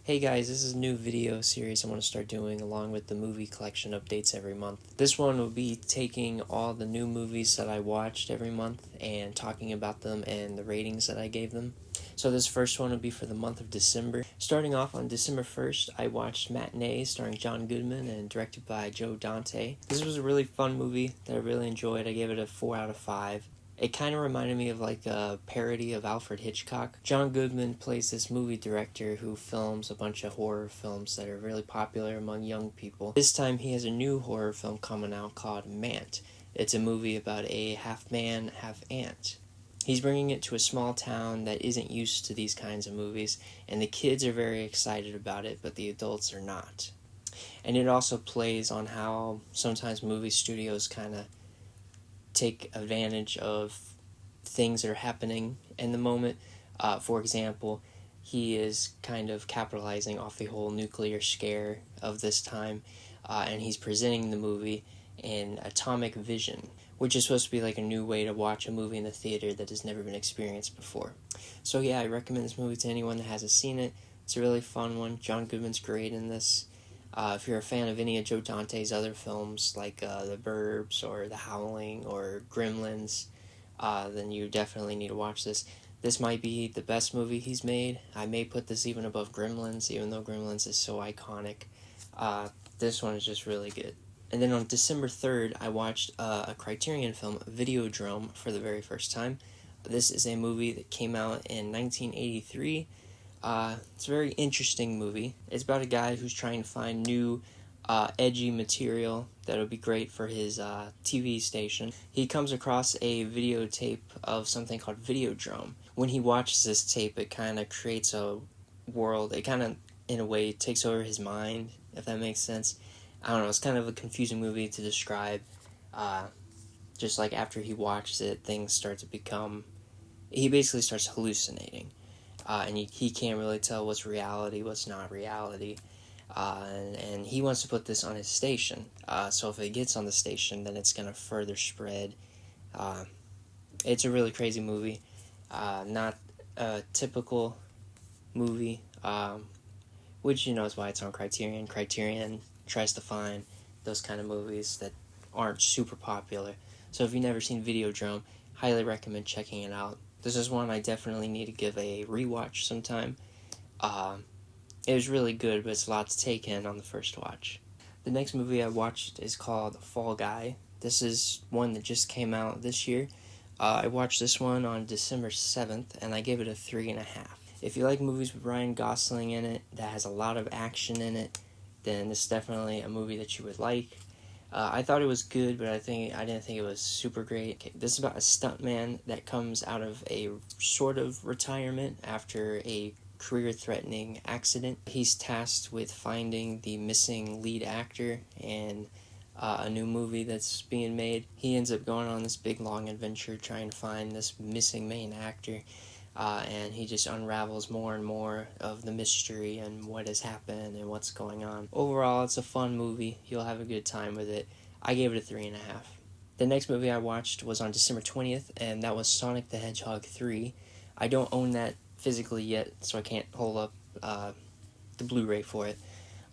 Hey guys, this is a new video series I want to start doing along with the movie collection updates every month. This one will be taking all the new movies that I watched every month and talking about them and the ratings that I gave them. So this first one will be for the month of December. Starting off on December 1st, I watched Matinee starring John Goodman and directed by Joe Dante. This was a really fun movie that I really enjoyed. I gave it a 4 out of 5. It kind of reminded me of like a parody of Alfred Hitchcock. John Goodman plays this movie director who films a bunch of horror films that are really popular among young people. This time he has a new horror film coming out called Mant. It's a movie about a half man, half ant. He's bringing it to a small town that isn't used to these kinds of movies, and the kids are very excited about it, but the adults are not. And it also plays on how sometimes movie studios kind of take advantage of things that are happening in the moment. For example, he is kind of capitalizing off the whole nuclear scare of this time, and he's presenting the movie in atomic vision, which is supposed to be like a new way to watch a movie in the theater that has never been experienced before. So yeah, I recommend this movie to anyone that hasn't seen it. It's a really fun one. John Goodman's great in this. If you're a fan of any of Joe Dante's other films, like The Burbs or The Howling or Gremlins, then you definitely need to watch this. This might be the best movie he's made. I may put this even above Gremlins, even though Gremlins is so iconic. This one is just really good. And then on December 3rd, I watched a Criterion film, Videodrome, for the very first time. This is a movie that came out in 1983. It's a very interesting movie. It's about a guy who's trying to find new, edgy material that would be great for his TV station. He comes across a videotape of something called Videodrome. When he watches this tape, it kind of creates a world. It kind of, in a way, takes over his mind, if that makes sense. I don't know, it's kind of a confusing movie to describe. Just like after he watches it, things start to become... He basically starts hallucinating. And he can't really tell what's reality, what's not reality. And he wants to put this on his station. So if it gets on the station, then it's going to further spread. It's a really crazy movie. Not a typical movie, which is why it's on Criterion. Criterion tries to find those kind of movies that aren't super popular. So if you've never seen Videodrome, highly recommend checking it out. This is one I definitely need to give a rewatch sometime. It was really good, but it's a lot to take in on the first watch. The next movie I watched is called Fall Guy. This is one that just came out this year. I watched this one on December 7th, and I gave it a 3.5. If you like movies with Ryan Gosling in it, that has a lot of action in it, then this is definitely a movie that you would like. I thought it was good, but I didn't think it was super great. Okay, this is about a stuntman that comes out of a sort of retirement after a career-threatening accident. He's tasked with finding the missing lead actor in a new movie that's being made. He ends up going on this big, long adventure trying to find this missing main actor, and he just unravels more and more of the mystery and what has happened and what's going on. Overall, it's a fun movie. You'll have a good time with it. I gave it a 3.5. The next movie I watched was on December 20th, and that was Sonic the Hedgehog 3. I don't own that physically yet, so I can't hold up the Blu-ray for it.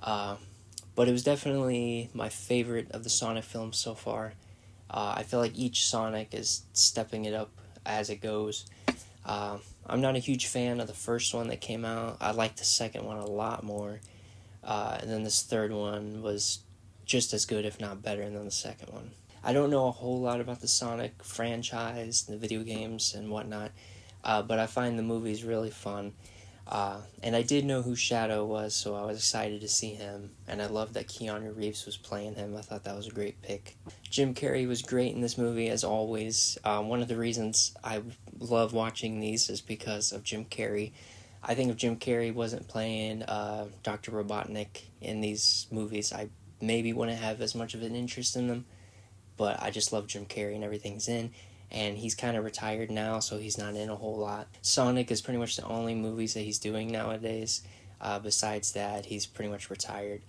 But it was definitely my favorite of the Sonic films so far. I feel like each Sonic is stepping it up as it goes. I'm not a huge fan of the first one that came out. I liked the second one a lot more. And then this third one was just as good, if not better, than the second one. I don't know a whole lot about the Sonic franchise, the video games, and whatnot, but I find the movies really fun. And I did know who Shadow was, so I was excited to see him, and I loved that Keanu Reeves was playing him. I thought that was a great pick. Jim Carrey was great in this movie, as always. One of the reasons I love watching these is because of Jim Carrey. I think if Jim Carrey wasn't playing Dr. Robotnik in these movies, I maybe wouldn't have as much of an interest in them, but I just love Jim Carrey and everything he's in. And he's kind of retired now, so he's not in a whole lot. Sonic is pretty much the only movies that he's doing nowadays. Besides that, he's pretty much retired.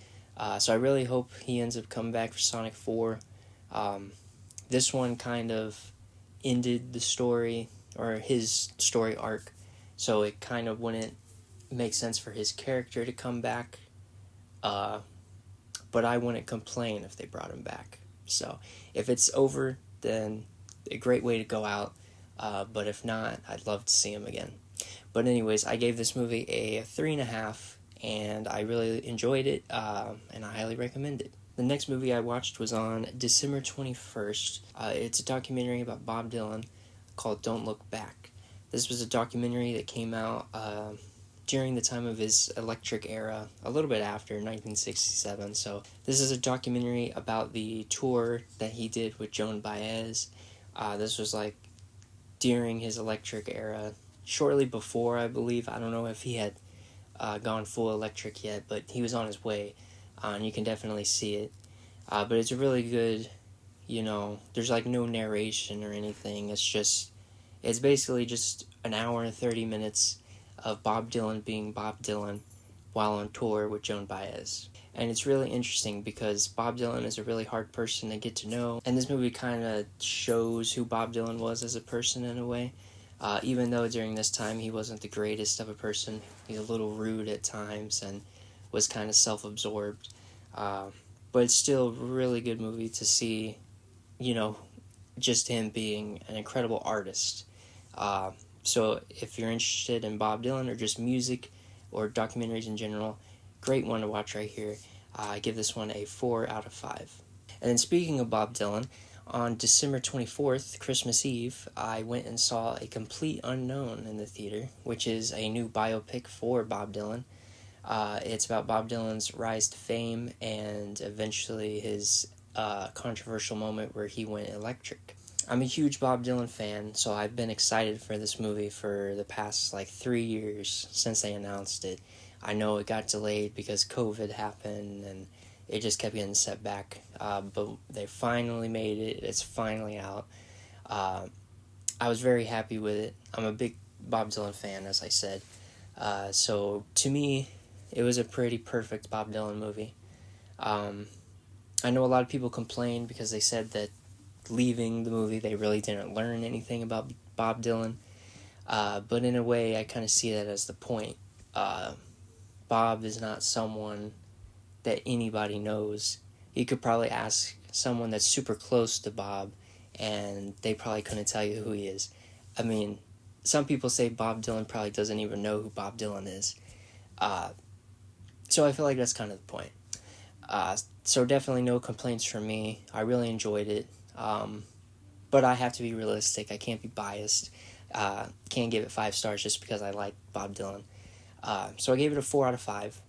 So I really hope he ends up coming back for Sonic 4. This one kind of ended the story, or his story arc, so it kind of wouldn't make sense for his character to come back. But I wouldn't complain if they brought him back. So if it's over, then a great way to go out. But if not, I'd love to see him again. But anyways, I gave this movie a 3.5, and I really enjoyed it, and I highly recommend it. The next movie I watched was on December 21st. It's a documentary about Bob Dylan called Don't Look Back. This was a documentary that came out during the time of his electric era, a little bit after 1967. So this is a documentary about the tour that he did with Joan Baez. This was like during his electric era, shortly before, I believe. I don't know if he had gone full electric yet, but he was on his way, and you can definitely see it. But it's a really good, there's like no narration or anything. It's basically just an hour and 30 minutes of Bob Dylan being Bob Dylan while on tour with Joan Baez. And it's really interesting because Bob Dylan is a really hard person to get to know, and this movie kind of shows who Bob Dylan was as a person in a way. Even though during this time he wasn't the greatest of a person, he's a little rude at times and was kind of self-absorbed. But it's still a really good movie to see, just him being an incredible artist. So if you're interested in Bob Dylan or just music or documentaries in general, great one to watch right here. I give this one a 4 out of 5. And then speaking of Bob Dylan, on December 24th, Christmas Eve, I went and saw A Complete Unknown in the theater, which is a new biopic for Bob Dylan. It's about Bob Dylan's rise to fame and eventually his controversial moment where he went electric. I'm a huge Bob Dylan fan, so I've been excited for this movie for the past 3 years since they announced it. I know it got delayed because COVID happened and it just kept getting set back, but they finally made it. It's finally out. I was very happy with it. I'm a big Bob Dylan fan, as I said. So to me, it was a pretty perfect Bob Dylan movie. I know a lot of people complained because they said that leaving the movie they really didn't learn anything about Bob Dylan. But in a way, I kind of see that as the point. Bob is not someone that anybody knows. You could probably ask someone that's super close to Bob, and they probably couldn't tell you who he is. I mean, some people say Bob Dylan probably doesn't even know who Bob Dylan is. So I feel like that's kind of the point. So definitely no complaints from me. I really enjoyed it. But I have to be realistic. I can't be biased. Can't give it 5 stars just because I like Bob Dylan. So I gave it a 4 out of 5.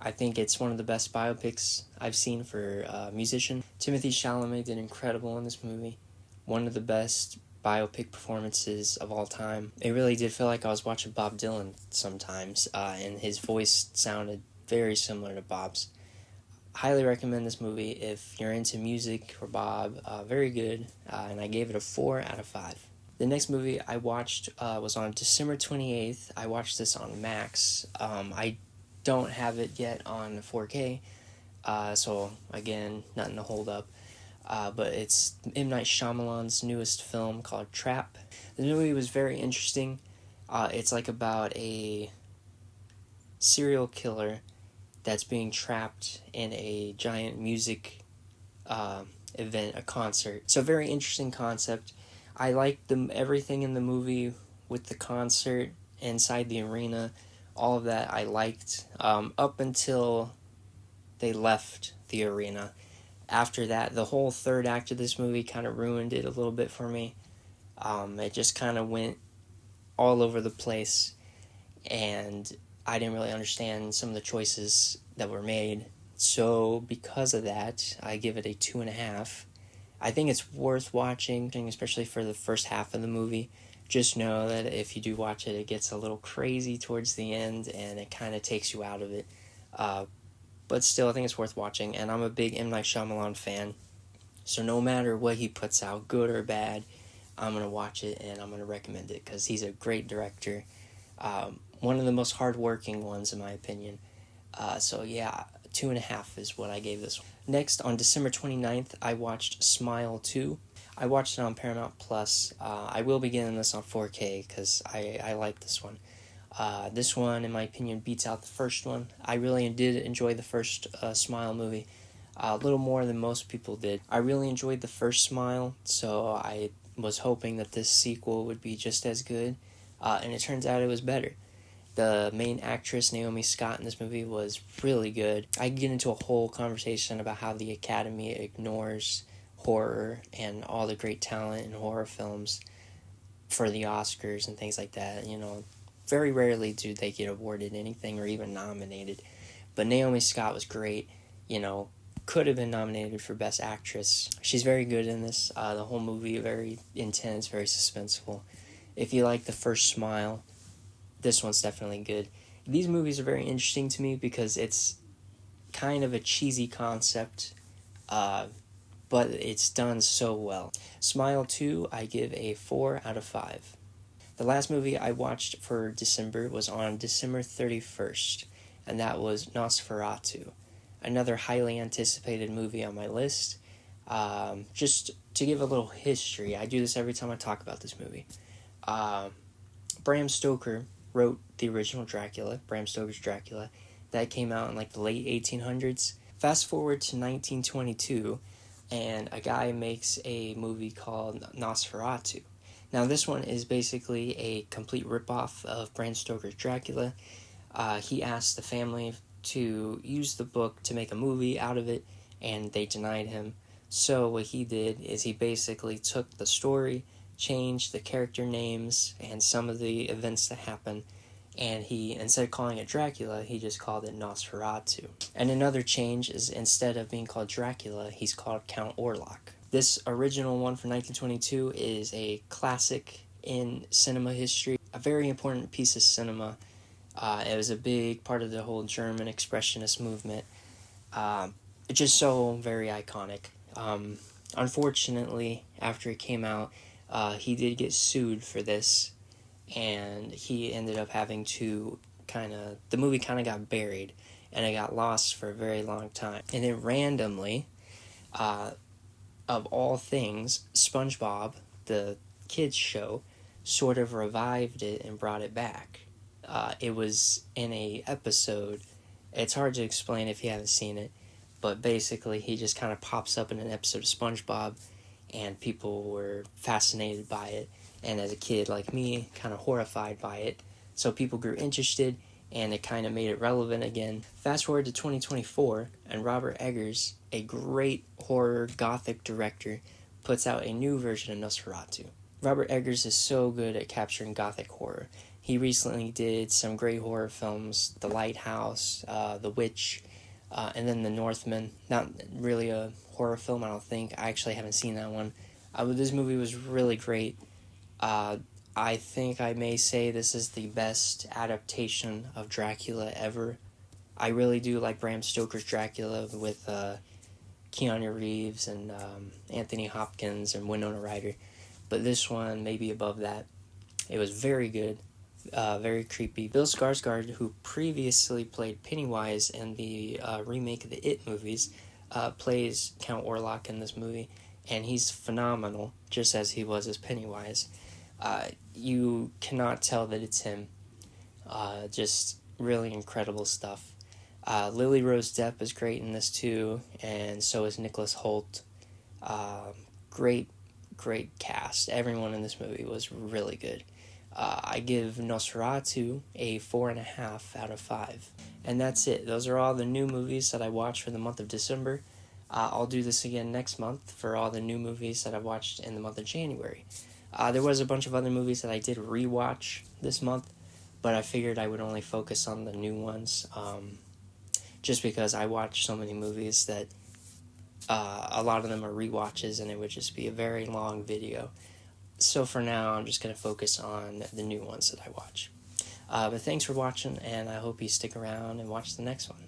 I think it's one of the best biopics I've seen for a musician. Timothée Chalamet did incredible in this movie. One of the best biopic performances of all time. It really did feel like I was watching Bob Dylan sometimes, and his voice sounded very similar to Bob's. Highly recommend this movie if you're into music or Bob. Very good, and I gave it a 4 out of 5. The next movie I watched was on December 28th. I watched this on Max. I don't have it yet on 4K, so again, nothing to hold up. But it's M. Night Shyamalan's newest film called Trap. The movie was very interesting. It's about a serial killer that's being trapped in a giant music event, a concert. So very interesting concept. I liked everything in the movie with the concert inside the arena. All of that I liked up until they left the arena. After that, the whole third act of this movie kind of ruined it a little bit for me. It just kind of went all over the place, and I didn't really understand some of the choices that were made. So because of that, I give it a 2.5. I think it's worth watching, especially for the first half of the movie. Just know that if you do watch it, it gets a little crazy towards the end, and it kind of takes you out of it. But still, I think it's worth watching, and I'm a big M. Night Shyamalan fan. So no matter what he puts out, good or bad, I'm going to watch it, and I'm going to recommend it, because he's a great director. One of the most hardworking ones, in my opinion. So yeah, 2.5 is what I gave this one. Next, on December 29th, I watched Smile 2. I watched it on Paramount Plus. I will be getting this on 4K because I like this one. This one, in my opinion, beats out the first one. I really did enjoy the first Smile movie a little more than most people did. I really enjoyed the first Smile, so I was hoping that this sequel would be just as good, and it turns out it was better. The main actress, Naomi Scott, in this movie was really good. I get into a whole conversation about how the Academy ignores horror and all the great talent in horror films for the Oscars and things like that. Very rarely do they get awarded anything or even nominated. But Naomi Scott was great. Could have been nominated for Best Actress. She's very good in this. The whole movie, very intense, very suspenseful. If you like the first Smile, this one's definitely good. These movies are very interesting to me because it's kind of a cheesy concept, but it's done so well. Smile 2, I give a 4 out of 5. The last movie I watched for December was on December 31st, and that was Nosferatu, another highly anticipated movie on my list. Just to give a little history, I do this every time I talk about this movie. Bram Stoker wrote the original Dracula, Bram Stoker's Dracula. That came out in the late 1800s. Fast forward to 1922, and a guy makes a movie called Nosferatu. Now, this one is basically a complete ripoff of Bram Stoker's Dracula. He asked the family to use the book to make a movie out of it, and they denied him. So what he did is he basically took the story, changed the character names and some of the events that happen, and he, instead of calling it Dracula, he just called it Nosferatu. And another change is, instead of being called Dracula, he's called Count Orlok. This original one from 1922 is a classic in cinema history, a very important piece of cinema. It was a big part of the whole German expressionist movement. It's just so very iconic. Unfortunately, after it came out, he did get sued for this, and he ended up having to the movie got buried, and it got lost for a very long time. And then randomly, of all things, SpongeBob, the kids show, sort of revived it and brought it back. It was in a episode. It's hard to explain if you haven't seen it, but basically he just kind of pops up in an episode of SpongeBob, and people were fascinated by it, and as a kid like me, kind of horrified by it. So people grew interested, and it kind of made it relevant again. Fast forward to 2024, and Robert Eggers, a great horror gothic director, puts out a new version of Nosferatu. Robert Eggers is so good at capturing gothic horror. He recently did some great horror films, The Lighthouse, The Witch, and then The Northman. Not really a horror film, I don't think. I actually haven't seen that one. But this movie was really great. I think I may say this is the best adaptation of Dracula ever. I really do like Bram Stoker's Dracula with Keanu Reeves and Anthony Hopkins and Winona Ryder. But this one may be above that. It was very good. Very creepy. Bill Skarsgård, who previously played Pennywise in the remake of the It movies, plays Count Orlok in this movie, and he's phenomenal, just as he was as Pennywise. You cannot tell that it's him. Just really incredible stuff. Lily Rose Depp is great in this too, and so is Nicholas Hoult. Great cast. Everyone in this movie was really good. I give Nosferatu a 4.5 out of 5. And that's it. Those are all the new movies that I watched for the month of December. I'll do this again next month for all the new movies that I watched in the month of January. There was a bunch of other movies that I did rewatch this month, but I figured I would only focus on the new ones, just because I watched so many movies that a lot of them are rewatches, and it would just be a very long video. So for now, I'm just going to focus on the new ones that I watch. But thanks for watching, and I hope you stick around and watch the next one.